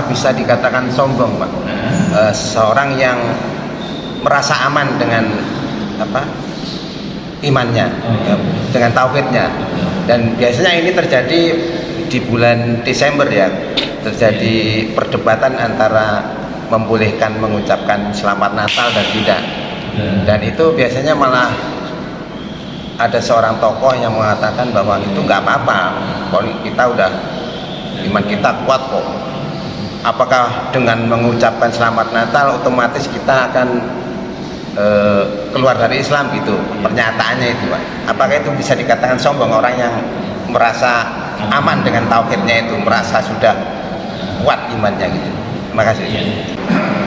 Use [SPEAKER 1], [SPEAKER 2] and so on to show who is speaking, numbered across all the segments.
[SPEAKER 1] apakah bisa dikatakan sombong, Pak? Seorang yang merasa aman dengan imannya, dengan tauhidnya. Dan biasanya ini terjadi di bulan Desember ya, terjadi perdebatan antara membolehkan mengucapkan selamat Natal dan tidak. Dan itu biasanya malah ada seorang tokoh yang mengatakan bahwa itu nggak apa-apa, kalau kita udah iman kita kuat kok. Apakah dengan mengucapkan selamat Natal otomatis kita akan keluar dari Islam gitu, pernyataannya itu, Pak? Apakah itu bisa dikatakan sombong, orang yang merasa aman dengan tauhidnya itu, merasa sudah kuat imannya gitu? Terima kasih.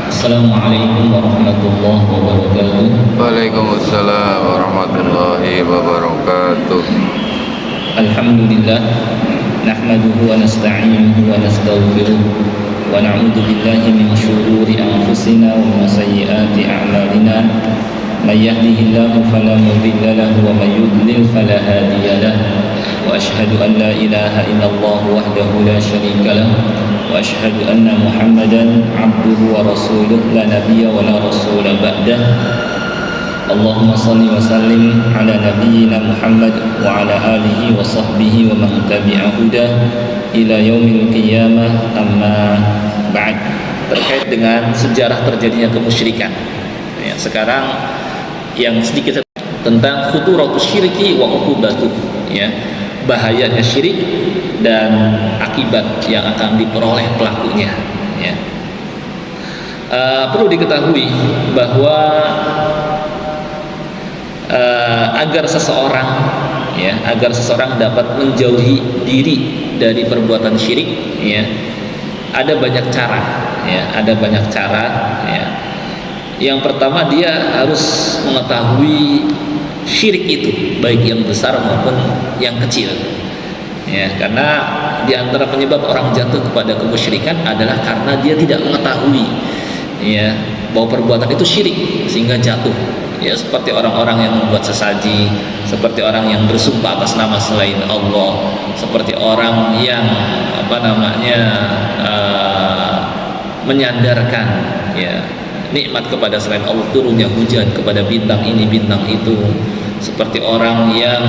[SPEAKER 2] Assalamualaikum warahmatullahi wabarakatuh.
[SPEAKER 3] Waalaikumsalam warahmatullahi wabarakatuh.
[SPEAKER 2] Alhamdulillah, nahmaduhu wa nasta'inuhu wa nastaghfiruh wa na'udzu billahi min syururi anfusina wa min sayyiati a'malina. May yahdihillahu fala mudilla lahu wa may yudlil fala hadiya lahu. Wa asyhadu an la ilaha illallah wahdahu la syarika lahu wa asyhadu anna Muhammadan 'abduhu wa rasuluh la nabiyya wa la rasula ba'dah. Allahumma salli wa sallim ala nabiyyina Muhammad wa ala alihi wa sahbihi wa man tabi'a hudah ila yaumil qiyamah, amma ba'd. Terkait dengan sejarah terjadinya kemusyrikan ya, sekarang yang sedikit tentang khuturatus syirki wa uqubatuh ya, bahayanya syirik dan akibat yang akan diperoleh pelakunya ya. Perlu diketahui bahwa agar seseorang dapat menjauhi diri dari perbuatan syirik ya, ada banyak cara ya, ya. Yang pertama, dia harus mengetahui syirik itu, baik yang besar maupun yang kecil ya, karena di antara penyebab orang jatuh kepada kemusyrikan adalah karena dia tidak mengetahui ya bahwa perbuatan itu syirik sehingga jatuh ya, seperti orang-orang yang membuat sesaji, seperti orang yang bersumpah atas nama selain Allah, seperti orang yang menyandarkan ya nikmat kepada selain Allah, turunnya hujan kepada bintang ini bintang itu, seperti orang yang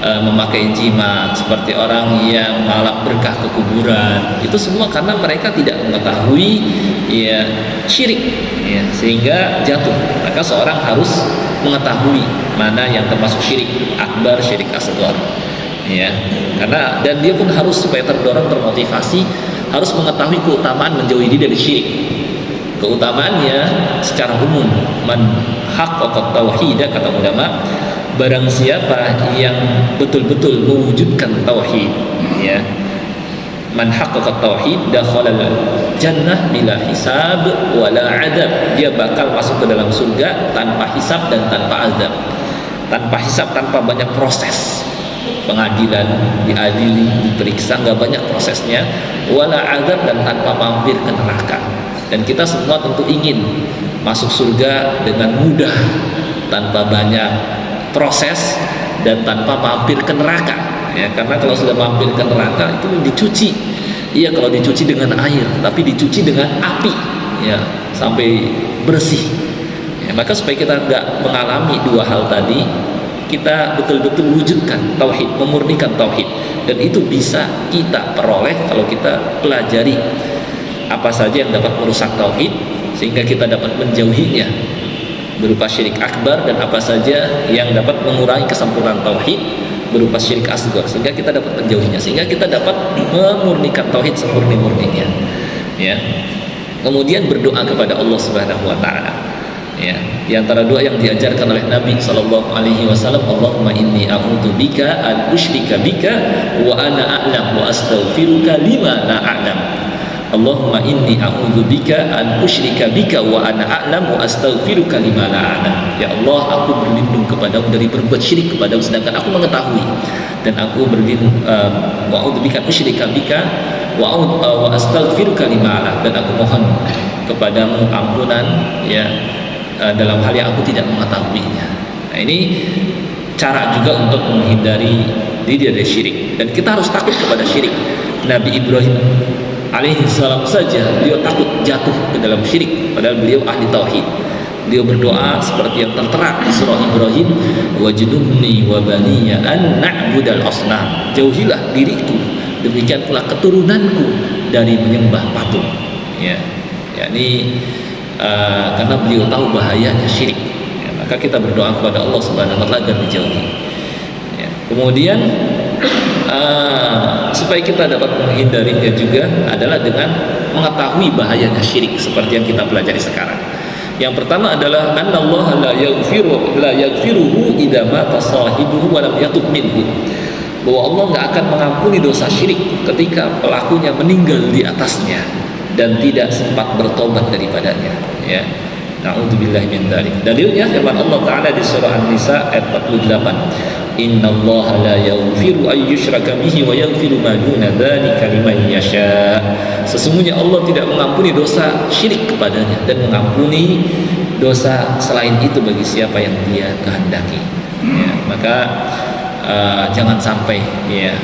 [SPEAKER 2] memakai jimat, seperti orang yang malak berkah ke kuburan. Itu semua karena mereka tidak mengetahui ya syirik ya, sehingga jatuh. Maka seorang harus mengetahui mana yang termasuk syirik akbar, syirik asghar ya, karena dan dia pun harus supaya terdorong, termotivasi, harus mengetahui keutamaan menjauhi diri dari syirik. Keutamaannya secara umum, man haqqaqa tauhid, kata ulama, barang siapa yang betul-betul mewujudkan tauhid ya, man haqqaqa tauhid dakhalal jannah bila hisab wala adab, dia bakal masuk ke dalam surga tanpa hisab dan tanpa azab. Tanpa hisab, tanpa banyak proses pengadilan, diadili, diperiksa, nggak banyak prosesnya, wala azab, dan tanpa mampir ke neraka. Dan kita semua tentu ingin masuk surga dengan mudah, tanpa banyak proses dan tanpa mampir ke neraka ya, karena kalau sudah mampir ke neraka itu dicuci, iya kalau dicuci dengan air, tapi dicuci dengan api ya sampai bersih ya. Maka supaya kita nggak mengalami dua hal tadi, kita betul-betul wujudkan tauhid, memurnikan tauhid, dan itu bisa kita peroleh kalau kita pelajari apa saja yang dapat merusak tauhid sehingga kita dapat menjauhinya berupa syirik akbar, dan apa saja yang dapat mengurangi kesempurnaan tauhid berupa syirik asghar sehingga kita dapat menjauhinya, sehingga kita dapat memurnikan tauhid semurni-murninya ya. Kemudian berdoa kepada Allah Subhanahu wa taala ya. Di antara doa yang diajarkan oleh Nabi sallallahu alaihi wasallam, Allahumma inni a'udzu bika an usyrika bika wa ana a'lam wa astaghfiruka lima la a'lam. Allahumma inni a'udzubika an usyrika bika wa ana a'lamu astaghfiruka lima la a'lam. Ya Allah, aku berlindung kepadamu dari berbuat syirik kepadamu sedangkan aku mengetahui, dan aku berlindung wa a'udzubika an usyrika bika wa astaghfiruka lima a'lam, dan aku mohon kepadamu ampunan ya dalam hal yang aku tidak mengetahuinya. Nah, ini cara juga untuk menghindari diri dari syirik, dan kita harus takut kepada syirik. Nabi Ibrahim alaihi salam saja beliau takut jatuh ke dalam syirik, padahal beliau ahli tauhid. Beliau berdoa seperti yang tertera di surah Ibrahim, wajnubni wa baniya an na'budal asnam, jauhilah diriku demikian pula keturunanku dari menyembah patung. Ya, yakni karena beliau tahu bahayanya syirik, ya, maka kita berdoa kepada Allah Subhanahu wa taala agar dijauhi. Ya, kemudian supaya kita dapat menghindarinya juga adalah dengan mengetahui bahayanya syirik seperti yang kita pelajari sekarang. Yang pertama adalah annallaha la yaghfiruhu idza mata sahibuhu wa lam yatub minhu. Bahwa Allah enggak akan mengampuni dosa syirik ketika pelakunya meninggal di atasnya dan tidak sempat bertobat daripadanya, ya. Na'udzubillahi min dzalik. Dalilnya firman Allah Ta'ala di surah An-Nisa ayat 48. Innallaha la yaghfiru ay yushraka bihi wa yaghfiru ma duna dzalika liman yasha. Sesungguhnya Allah tidak mengampuni dosa syirik kepadanya dan mengampuni dosa selain itu bagi siapa yang Dia kehendaki. Ya, maka jangan sampai ya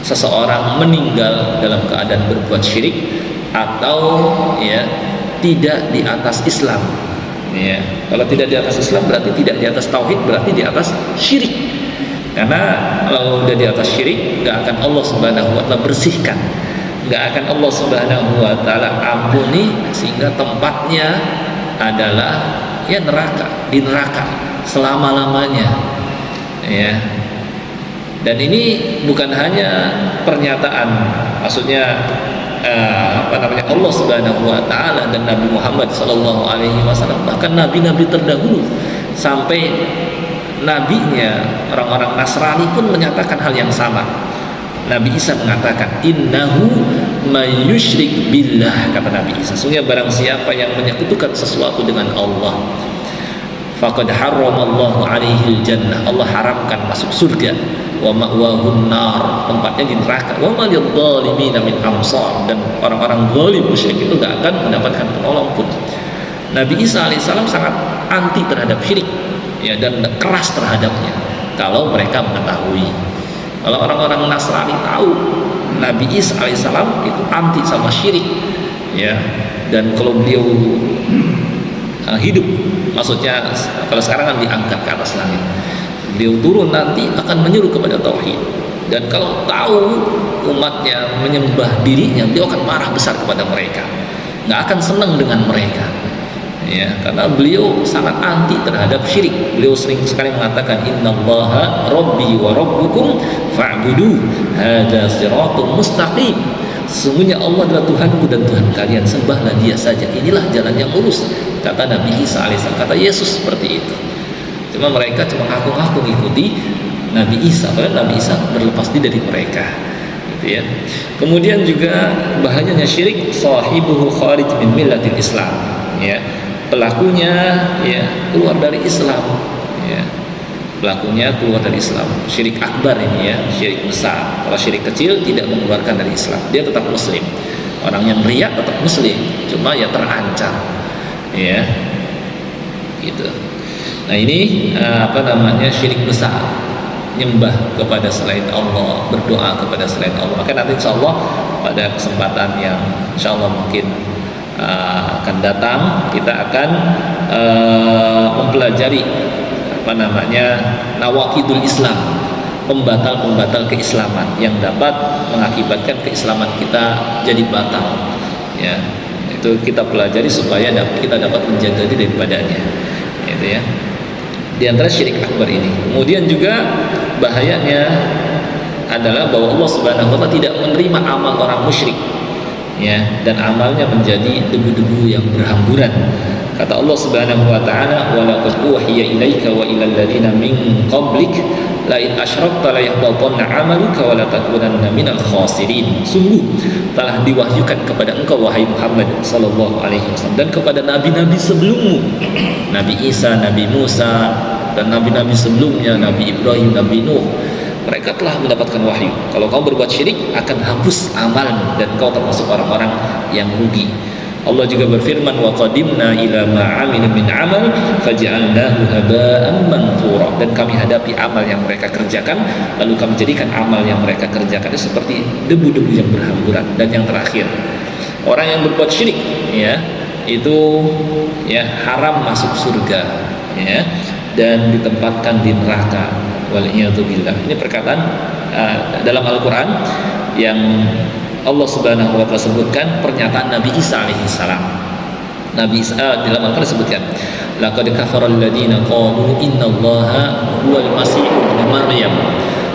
[SPEAKER 2] seseorang meninggal dalam keadaan berbuat syirik atau ya tidak di atas Islam. Ya, kalau tidak di atas Islam berarti tidak di atas tauhid, berarti di atas syirik. Karena kalau udah di atas syirik, nggak akan Allah Subhanahu wa taala bersihkan, nggak akan Allah Subhanahu wa taala ampuni, sehingga tempatnya adalah ya neraka, di neraka selama-lamanya. Ya. Dan ini bukan hanya pernyataan, maksudnya Allah Subhanahu wa taala dan Nabi Muhammad sallallahu alaihi wasallam, bahkan nabi-nabi terdahulu sampai nabinya orang-orang Nasrani pun menyatakan hal yang sama. Nabi Isa mengatakan innahu may yusyrik billah, kata Nabi Isa, sesungguhnya barang siapa yang menyekutukan sesuatu dengan Allah, faqad harramallahu alaihi jannah, Allah haramkan masuk surga, wa ma'wahun nar, tempatnya di neraka, wa ma lidh-dhalimina min ansar, dan orang-orang zalim musyrik itu tidak akan mendapatkan penolong pun. Nabi Isa alaihissalam sangat anti terhadap syirik, ya, dan keras terhadapnya kalau mereka mengetahui. Kalau orang-orang Nasrani tahu Nabi Isa alaihissalam itu anti sama syirik, ya, dan kalau beliau hidup, maksudnya kalau sekarang kan diangkat ke atas langit, beliau turun nanti akan menyuruh kepada tauhid, dan kalau tahu umatnya menyembah dirinya, beliau akan marah besar kepada mereka, nggak akan senang dengan mereka, ya, karena beliau sangat anti terhadap syirik. Beliau sering sekali mengatakan innallaha rabbi wa rabbukum fa'budu hadza siratun mustaqim, sesungguhnya Allah adalah Tuhanku dan Tuhan kalian, sembahlah Dia saja, inilah jalan yang lurus, kata Nabi Isa alaihissalam, kata Yesus seperti itu. Cuma mereka cuma ngaku-ngaku mengikuti Nabi Isa, padahal Nabi Isa berlepas diri dari mereka, gitu ya. Kemudian juga bahayanya syirik, sahibuhu kharij min millatil Islam, ya, pelakunya ya keluar dari Islam, ya, pelakunya keluar dari Islam. Syirik akbar ini ya, syirik besar. Kalau syirik kecil tidak mengeluarkan dari Islam, dia tetap muslim. Orang yang riya tetap muslim, cuma ya terancam, ya, gitu. Nah ini syirik besar, nyembah kepada selain Allah, berdoa kepada selain Allah. Maka nanti insya Allah pada kesempatan yang insya Allah mungkin akan datang, kita akan mempelajari nawaqidul Islam, pembatal-pembatal keislaman yang dapat mengakibatkan keislaman kita jadi batal, ya, itu kita pelajari supaya kita dapat menjaga diri daripadanya, gitu ya. Di antara syirik akbar ini. Kemudian juga bahayanya adalah bahwa Allah Subhanahu wa taala tidak menerima amal orang musyrik, ya, dan amalnya menjadi debu-debu yang berhamburan. Kata Allah Subhanahu wa taala, "Wa laqad uhiya ilaika wa ilal ladzina min qablik la in asyrakta la yahbatanna 'amaluka wa la takunanna minal khasirin." Sungguh telah diwahyukan kepada engkau wahai Muhammad sallallahu alaihi wasallam dan kepada nabi-nabi sebelummu, Nabi Isa, Nabi Musa, dan nabi-nabi sebelumnya, Nabi Ibrahim, Nabi Nuh. Mereka telah mendapatkan wahyu. Kalau kau berbuat syirik akan hapus amalmu dan kau termasuk orang-orang yang rugi. Allah juga berfirman, wa qadimna ila ma 'amilu min 'amal faj'alnahu haba'an manthura, dan kami hadapi amal yang mereka kerjakan lalu kami jadikan amal yang mereka kerjakan itu seperti debu-debu yang berhamburan. Dan yang terakhir, orang yang berbuat syirik ya itu ya haram masuk surga ya, dan ditempatkan di neraka, waliyadzubillah. Ini perkataan dalam Al-Quran yang Allah Subhanahu wa Ta'ala sebutkan pernyataan Nabi Isa alaihissalam. Nabi Isa dalam Al-Quran disebutkan, laqad kafara alladziina qalu innallaha huwal masih ibnu Maryam.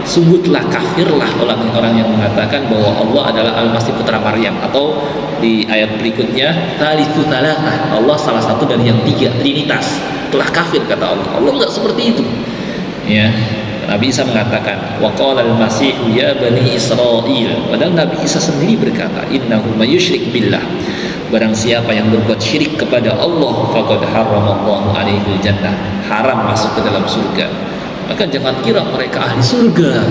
[SPEAKER 2] Sungguh telah kafirlah orang-orang yang mengatakan bahwa Allah adalah Al-Masih putra Maryam. Atau di ayat berikutnya, tsalitsu tsalatsah, Allah salah satu dari yang tiga, trinitas. Telah kafir kata Allah. Allah enggak seperti itu. Ya. Nabi Isa mengatakan, wa qala al-masih ya bani Israil. Padahal Nabi Isa sendiri berkata, innahu may yusyrik billah, barang siapa yang berbuat syirik kepada Allah faqad harramallahu alaihi jannah, haram masuk ke dalam surga. Maka jangan kira mereka ahli surga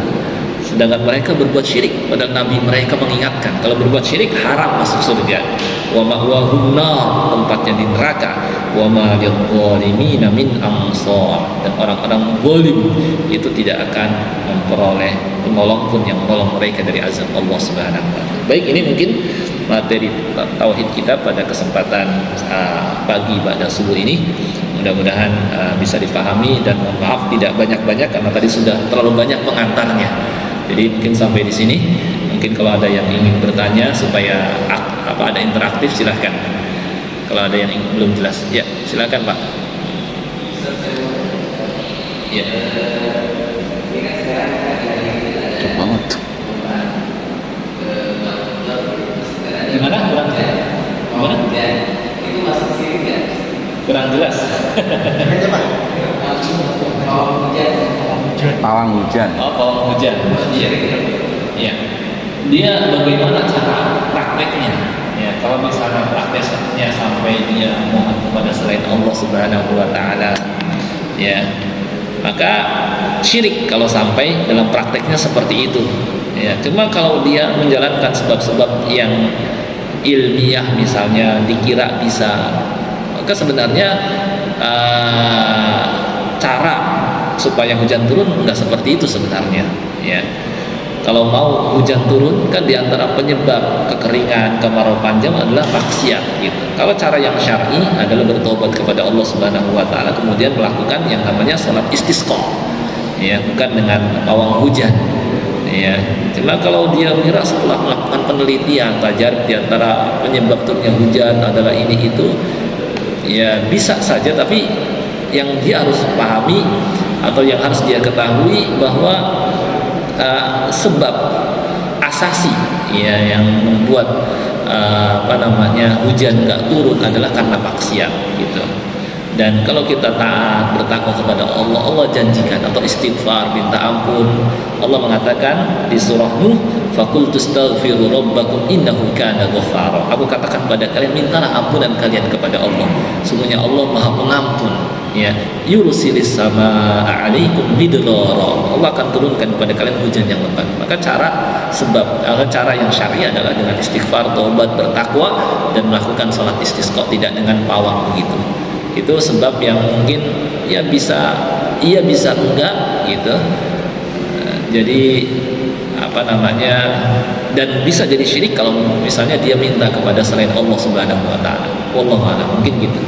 [SPEAKER 2] sedangkan mereka berbuat syirik. Padahal Nabi mereka mengingatkan kalau berbuat syirik haram masuk surga. Wa ma'wahum nar, tempatnya di neraka. Wa ma lidh-dhalimina min ansar, dan orang-orang zalim itu tidak akan memperoleh penolong pun yang menolong mereka dari azab Allah Subhanahu wa taala. Baik, ini mungkin materi tauhid kita pada kesempatan pagi pada subuh ini. Mudah-mudahan bisa difahami, dan mohon maaf tidak banyak-banyak karena tadi sudah terlalu banyak pengantarnya. Jadi mungkin sampai di sini. Mungkin kalau ada yang ingin bertanya supaya ada interaktif, silahkan. Kalau ada yang belum jelas, ya silahkan Pak. Ya.
[SPEAKER 3] Banget.
[SPEAKER 2] Gimana? Kurang jelas. Gimana? Itu masuk sini kan? Kurang jelas.
[SPEAKER 3] Pawang hujan.
[SPEAKER 2] Oh, pawang hujan. Iya. Iya. Dia bagaimana cara prakteknya? Ya, kalau misalnya prakteknya sampai dia mohon kepada selain Allah Subhanahu wa taala, ya, maka syirik kalau sampai dalam prakteknya seperti itu. Ya, cuma kalau dia menjalankan sebab-sebab yang ilmiah misalnya dikira bisa, maka sebenarnya cara supaya hujan turun nggak seperti itu sebenarnya. Ya, kalau mau hujan turun kan diantara penyebab kekeringan, kemarau panjang adalah maksiat gitu. Kalau cara yang syar'i adalah bertobat kepada Allah Subhanahu wa taala, kemudian melakukan yang namanya salat istisqa. Ya, bukan dengan pawang hujan. Ya, cuma kalau dia mengira setelah melakukan penelitian tajar diantara penyebab turunnya hujan adalah ini itu, ya bisa saja, tapi yang dia harus pahami atau yang harus dia ketahui bahwa sebab asasi ya yang membuat hujan nggak turun adalah karena maksiat gitu. Dan kalau kita taat bertakwa kepada Allah, Allah janjikan atau istighfar minta ampun. Allah mengatakan di surah Nuh, faqultu astaghfiru rabbakum innahu kana ghaffara. Aku katakan pada kalian, mintalah ampunan kalian kepada Allah. Sungguhnya Allah Maha Pengampun. Ya, yursilis sama 'alaikum bidrara. Allah akan turunkan kepada kalian hujan yang lebat. Maka cara yang syar'i adalah dengan istighfar, taubat, bertakwa, dan melakukan salat istisqa, tidak dengan pawang begitu. Itu sebab yang mungkin ya bisa enggak gitu. Jadi dan bisa jadi syirik kalau misalnya dia minta kepada selain Allah Subhanahu wa taala. Wallahu a'lam, mungkin gitu.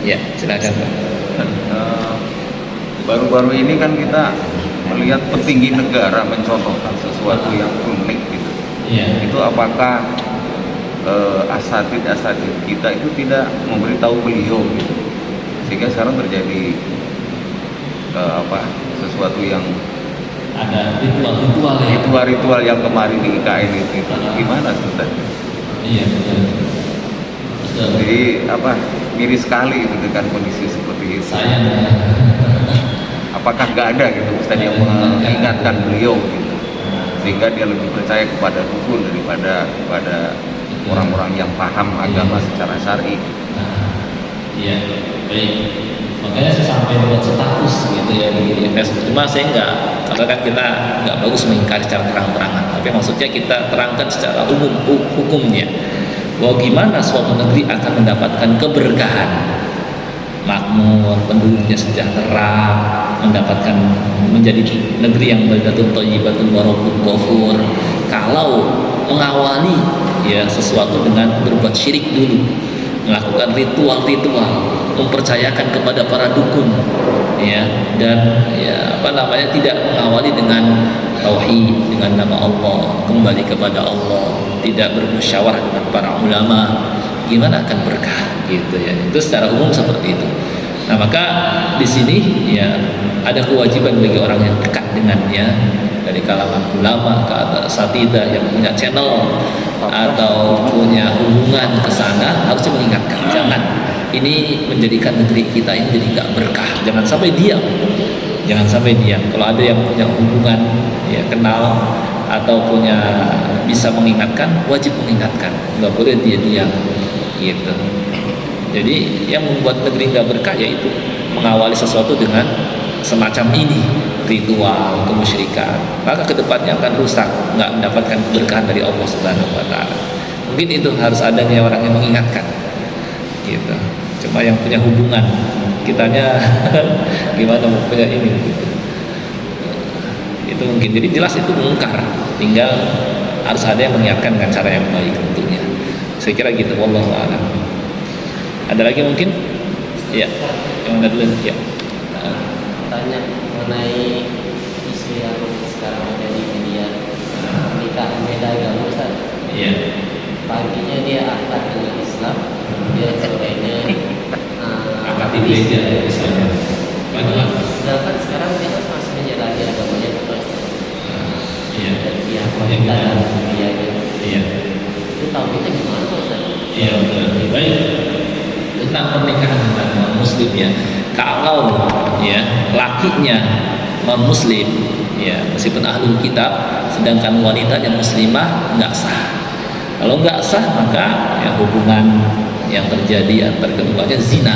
[SPEAKER 2] Ya, silakan Pak.
[SPEAKER 3] Baru-baru ini kan kita melihat petinggi negara mencontohkan sesuatu yang unik gitu.
[SPEAKER 2] Iya.
[SPEAKER 3] Itu apakah asatid kita itu tidak memberitahu beliau gitu, sehingga sekarang terjadi sesuatu yang
[SPEAKER 2] Ada ritual
[SPEAKER 3] yang kemarin di IKN itu gimana sebenarnya?
[SPEAKER 2] Iya, betul.
[SPEAKER 3] Jadi miris sekali itu dengan kondisi seperti itu. Apakah nggak ada gitu Ustaz yang mengingatkan beliau gitu, sehingga dia lebih percaya kepada dukun daripada kepada orang-orang yang paham agama secara syar'i.
[SPEAKER 2] Iya, baik. Makanya saya sampai buat status gitu ya di Facebook. Cuma saya karena kan kita nggak bagus mengingkari secara terang-terangan. Tapi maksudnya kita terangkan secara umum hukumnya. bahwa gimana suatu negeri akan mendapatkan keberkahan, makmur, penduduknya sejahtera, mendapatkan menjadi negeri yang baldatun thayyibatun wa rabbun ghafur, kalau mengawali ya sesuatu dengan berbuat syirik dulu, melakukan ritual-ritual, mempercayakan kepada para dukun ya, dan ya tidak mengawali dengan tauhid, dengan nama Allah, kembali kepada Allah, tidak bermusyawarah dengan para ulama, gimana akan berkah gitu ya. Itu secara umum seperti itu. Nah, maka di sini ya ada kewajiban bagi orang yang dekat dengannya, dari kalangan ulama ke asatidzah yang punya channel atau punya hubungan ke sana, harus mengingatkan, jangan ini menjadikan negeri kita ini jadi nggak berkah, jangan sampai diam. Jangan sampai diam. Kalau ada yang punya hubungan, ya kenal atau punya bisa mengingatkan, wajib mengingatkan. Nggak boleh dia diam, gitu. Jadi yang membuat negeri nggak berkah yaitu mengawali sesuatu dengan semacam ini, ritual kemusyrikan. Maka kedepannya akan rusak, nggak mendapatkan keberkahan dari Allah Subhanahu Wa Taala. Mungkin itu harus adanya orang yang mengingatkan, gitu. Cuma yang punya hubungan, kitanya gimana mau punya ini gitu. Itu mungkin, jadi jelas itu mungkar, tinggal harus ada yang mengingatkan dengan cara yang baik tentunya. Saya kira gitu, wallahu a'lam. Ada lagi mungkin? Ya, yang ada dulu ya.
[SPEAKER 4] Tanya mengenai isu yang sekarang ada di media, pernikahan beda agama, Ustaz.
[SPEAKER 2] Iya.
[SPEAKER 4] Paginya dia akad dengan Islam, dia sorenya
[SPEAKER 2] Akad di gereja misalnya. Padahal
[SPEAKER 4] sedangkan sekarang dia masih menjalani agamanya terus.
[SPEAKER 2] iya.
[SPEAKER 4] Dan dia
[SPEAKER 2] Yang
[SPEAKER 4] menikah
[SPEAKER 2] kita-
[SPEAKER 4] dalam dia
[SPEAKER 2] Iya.
[SPEAKER 4] itu tauhidnya gimana, Ustaz?
[SPEAKER 2] Iya, betul. Baik. Tentang pernikahan dengan non muslim ya. Kalau ya lakinya non muslim ya, meskipun ahlul kitab, sedangkan wanitanya muslimah, nggak sah. Kalau nggak sah, maka ya hubungan yang terjadi antar keduanya zina,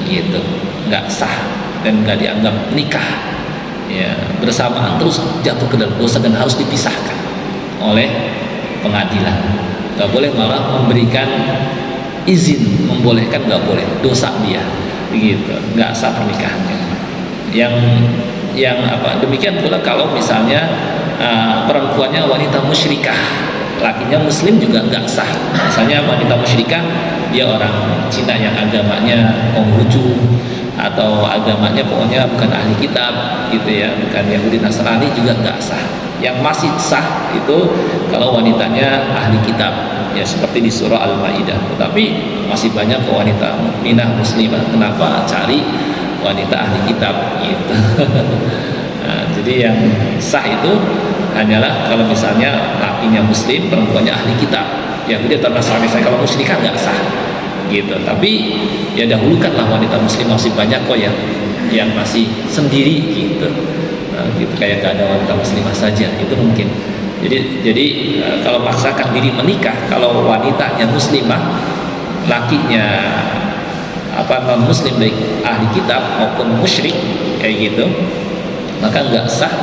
[SPEAKER 2] gitu, nggak sah dan nggak dianggap nikah. Ya, bersamaan terus jatuh ke dalam dosa dan harus dipisahkan oleh pengadilan. Nggak boleh malah memberikan izin, membolehkan, nggak boleh, dosa dia, begitu, nggak sah pernikahannya. Yang demikian pula kalau misalnya perempuannya wanita musyrikah, lakinya muslim juga nggak sah. Misalnya wanita musyrikah, dia orang Cina yang agamanya Konghucu atau agamanya pokoknya bukan ahli kitab gitu ya, bukan Yahudi Nasrani, juga nggak sah. Yang masih sah itu kalau wanitanya ahli kitab ya, seperti di surah Al-Maidah. Tetapi masih banyak wanita mukminah muslimah. Kenapa? Cari wanita ahli kitab gitu. Nah, jadi yang sah itu hanyalah kalau misalnya lakinya muslim, perempuannya ahli kitab. Yahudi atau Nasrani, kalau musyrikah nggak sah gitu. Tapi ya dahulukanlah wanita muslim, masih banyak kok yang masih sendiri gitu. Nah, gitu, kayak gak ada wanita muslimah saja, itu mungkin. Jadi kalau paksakan diri menikah, kalau wanitanya muslimah, lakinya non muslim, baik ahli kitab maupun musyrik kayak gitu, maka nggak sah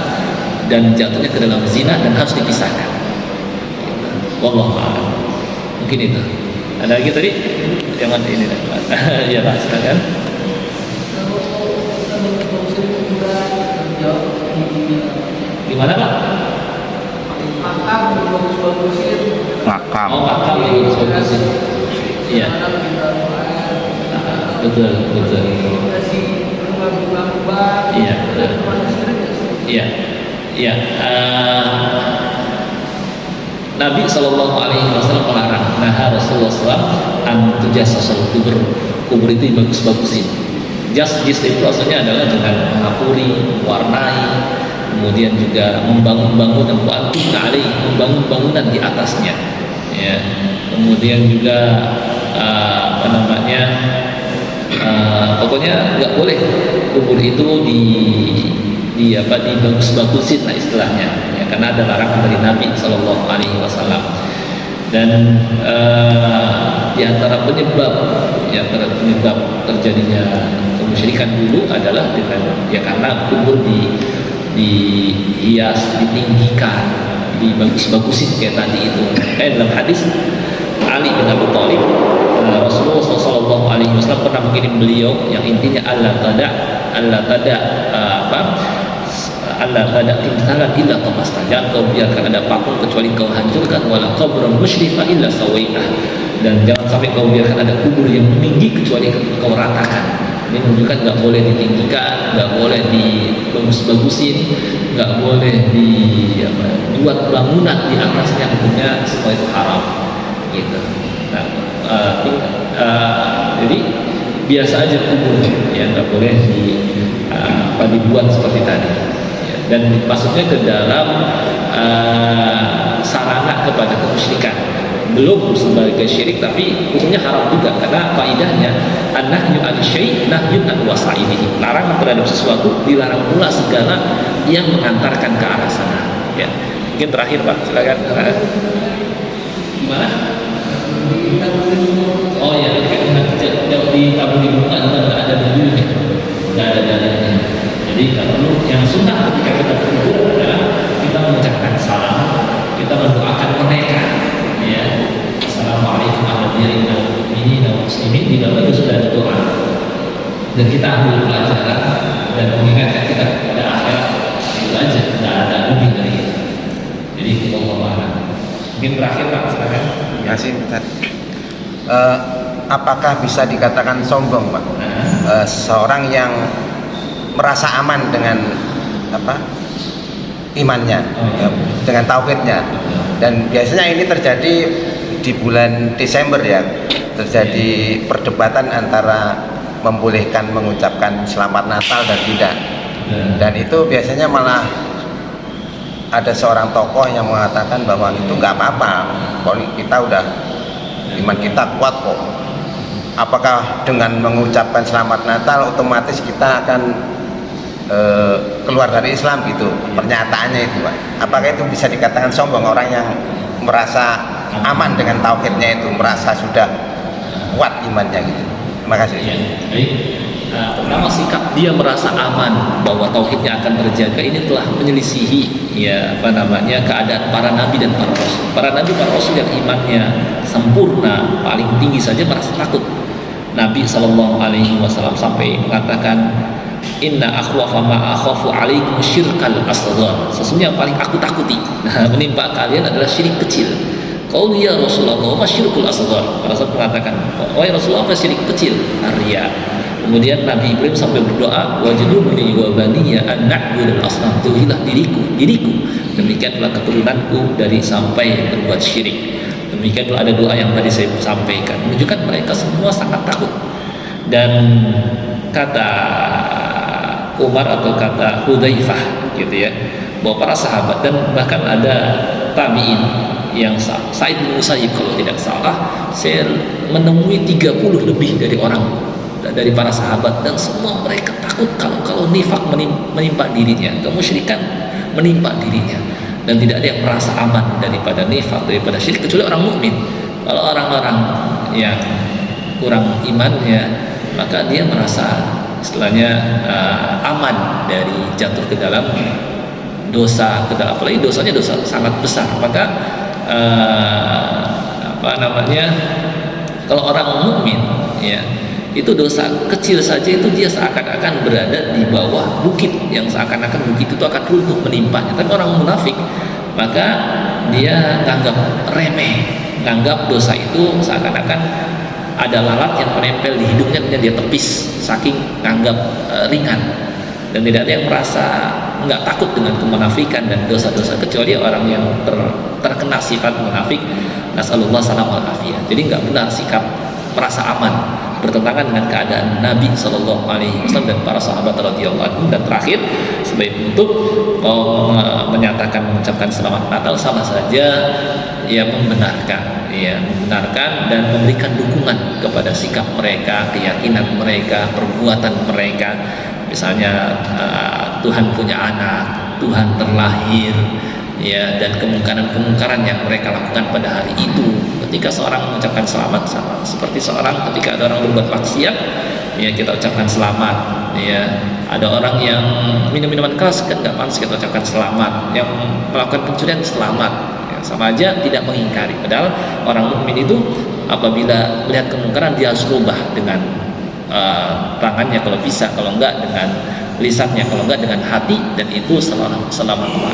[SPEAKER 2] dan jatuhnya ke dalam zina dan harus dipisahkan. Wallahu a'lam. Mungkin itu. Ada lagi tadi? Jangan ini Pak. Ya Pak, silakan. Gimana Pak?
[SPEAKER 5] Makam bagus-bagusin.
[SPEAKER 3] Makam.
[SPEAKER 2] Oh, makam yang bagus. Iya. Betul.
[SPEAKER 5] Kasih bunga-bunga.
[SPEAKER 2] Iya, betul. Iya. Nabi Shallallahu Alaihi Wasallam melarang. Nah, Rasulullah SAW antujassasul kubur itu bagus-bagusin. Jis itu asalnya adalah dengan mengapuri, warnai, kemudian juga membangun bangunan, membangun bangunan di atasnya. Ya. Kemudian juga pokoknya nggak boleh kubur itu dibagus-bagusin lah istilahnya ya, karena ada larangan dari Nabi Shallallahu Alaihi Wasallam. Dan di antara penyebab terjadinya kemusyrikan dulu adalah karena kubur dihias, ditinggikan, dibagus-bagusin kayak tadi itu. Dalam hadis Ali bin Abi Thalib, Rasulullah SAW pernah mengirim beliau yang intinya Allah tada timsalan illa tamasta, jangan kau biarkan ada patung kecuali kau hancurkan, wala qabran musyrifa illa sawaitah, dan jangan sampai kau biarkan ada kubur yang meninggi kecuali kau ratakan. Ini menunjukkan nggak boleh ditinggikan, nggak boleh dibagus-bagusin, nggak boleh dibuat bangunan di atasnya, hukumnya semua itu haram gitu. Nah, jadi biasa aja kubur ya, nggak boleh dibuat seperti tadi ya, dan masuknya ke dalam sarana kepada kemusyrikan, belum sebagai syirik tapi hukumnya haram juga, karena faidahnya an-nahyu an syai' nahyun an wasailihi, larangan terhadap sesuatu dilarang pula segala yang mengantarkan ke arah sana ya. Mungkin terakhir Pak, silakan. Gimana? Oh ya, di tabung di bunga nggak ada dalilnya, nggak ada dalilnya. Jadi nggak perlu. Yang sunnah ketika kita berkumpul adalah kita mengucapkan salam, kita mendoakan mereka. Ya, assalamualaikum warahmatullahi wabarakatuh. Muslimin di dalam itu sudah ada doa, dan kita ambil pelajaran dan mengingatkan kita kepada akhirat, itu aja, tidak ada lebih dari itu. Jadi kita mungkin terakhir Pak, silakan.
[SPEAKER 1] Ya sih, apakah bisa dikatakan sombong Pak? Seorang yang merasa aman dengan imannya, ya, dengan tauhidnya, dan biasanya ini terjadi di bulan Desember ya, terjadi perdebatan antara membolehkan mengucapkan selamat Natal dan tidak, dan itu biasanya malah ada seorang tokoh yang mengatakan bahwa itu nggak apa-apa, kalau kita udah iman kita kuat kok. Apakah dengan mengucapkan selamat Natal otomatis kita akan keluar dari Islam gitu, pernyataannya itu Pak? Apakah itu bisa dikatakan sombong, orang yang merasa aman dengan tauhidnya itu, merasa sudah kuat imannya gitu? Terima kasih.
[SPEAKER 2] Ya, baik. Pertama, sikap dia merasa aman bahwa tauhidnya akan terjaga ini telah menyelisihi keadaan para nabi dan para rasul. Para nabi para rasul yang imannya sempurna paling tinggi saja merasa takut. Nabi SAW sampai mengatakan, inna akhwafa ma akhafu alaikum syirkal asghar, sesungguhnya yang paling aku takuti menimpa kalian adalah syirik kecil. Qaulu ya Rasulullah ma syirkul asghar, Rasul mengatakan, wahai Rasulullah, apa syirik kecil? Arya. Kemudian Nabi Ibrahim sampai berdoa, wajnubni wa baniya an na'budal asnam, jauhilah diriku demikian pula keturunanku dari sampai berbuat syirik. Demikian pula ada doa yang tadi saya sampaikan, menunjukkan mereka semua sangat takut. Dan kata Umar atau kata Hudzaifah gitu ya, bahwa para sahabat dan bahkan ada tabi'in yang Sa'id bin Musayyib kalau tidak salah, saya menemui 30 lebih dari para sahabat, dan semua mereka takut kalau nifak menimpa dirinya, kemusyrikan menimpa dirinya, dan tidak ada yang merasa aman daripada nifak, daripada syirik kecuali orang mukmin. Kalau orang-orang yang kurang imannya, maka dia merasa istilahnya aman dari jatuh ke dalam dosa, apalagi dosanya dosa sangat besar. Maka kalau orang mukmin ya, itu dosa kecil saja itu dia seakan-akan berada di bawah bukit, yang seakan-akan bukit itu akan runtuh menimpanya. Tapi orang munafik, maka dia nganggap remeh, nganggap dosa itu seakan-akan ada lalat yang menempel di hidungnya dan dia tepis, saking nganggap ringan, dan tidak ada yang merasa nggak takut dengan kemunafikan dan dosa-dosa kecuali orang yang terkena sifat munafik. Nasallallahu salam wal afiyah. Jadi nggak benar sikap merasa aman, bertentangan dengan keadaan Nabi SAW dan para sahabat radhiyallahu anhum. Dan terakhir, sebagai penutup, mengucapkan selamat Natal sama saja ya membenarkan dan memberikan dukungan kepada sikap mereka, keyakinan mereka, perbuatan mereka. Misalnya Tuhan punya anak, Tuhan terlahir, ya, dan kemungkaran-kemungkaran yang mereka lakukan pada hari itu. Ketika seorang mengucapkan selamat, sama seperti seorang ketika ada orang berbuat maksiat, ya kita ucapkan selamat. Ya, ada orang yang minum minuman keras kan nggak pantas kita ucapkan selamat, yang melakukan pencurian selamat, ya, sama aja tidak mengingkari. Padahal orang mukmin itu apabila melihat kemungkaran dia harus rubah dengan tangannya kalau bisa, kalau enggak dengan lisannya, kalau enggak dengan hati, dan itu selamat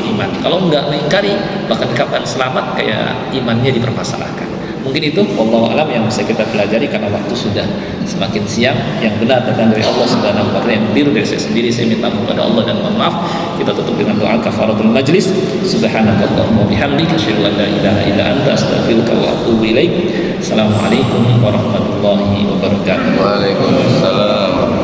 [SPEAKER 2] iman. Kalau enggak mengingkari bahkan dikatakan selamat, kayak imannya dipermasalahkan. Mungkin itu wallahu alam yang bisa kita pelajari karena waktu sudah semakin siang. Yang benar datang dari Allah Subhanahu wa taala, yang keliru dari saya sendiri saya minta kepada Allah dan mohon maaf. Kita tutup dengan doa kafaratul majlis. Subhanakallahumma bihamdika asyhadu an la ilaha illa anta astaghfiruka wa atubu ilaik. Assalamualaikum warahmatullahi wabarakatuh.
[SPEAKER 3] Waalaikumsalam.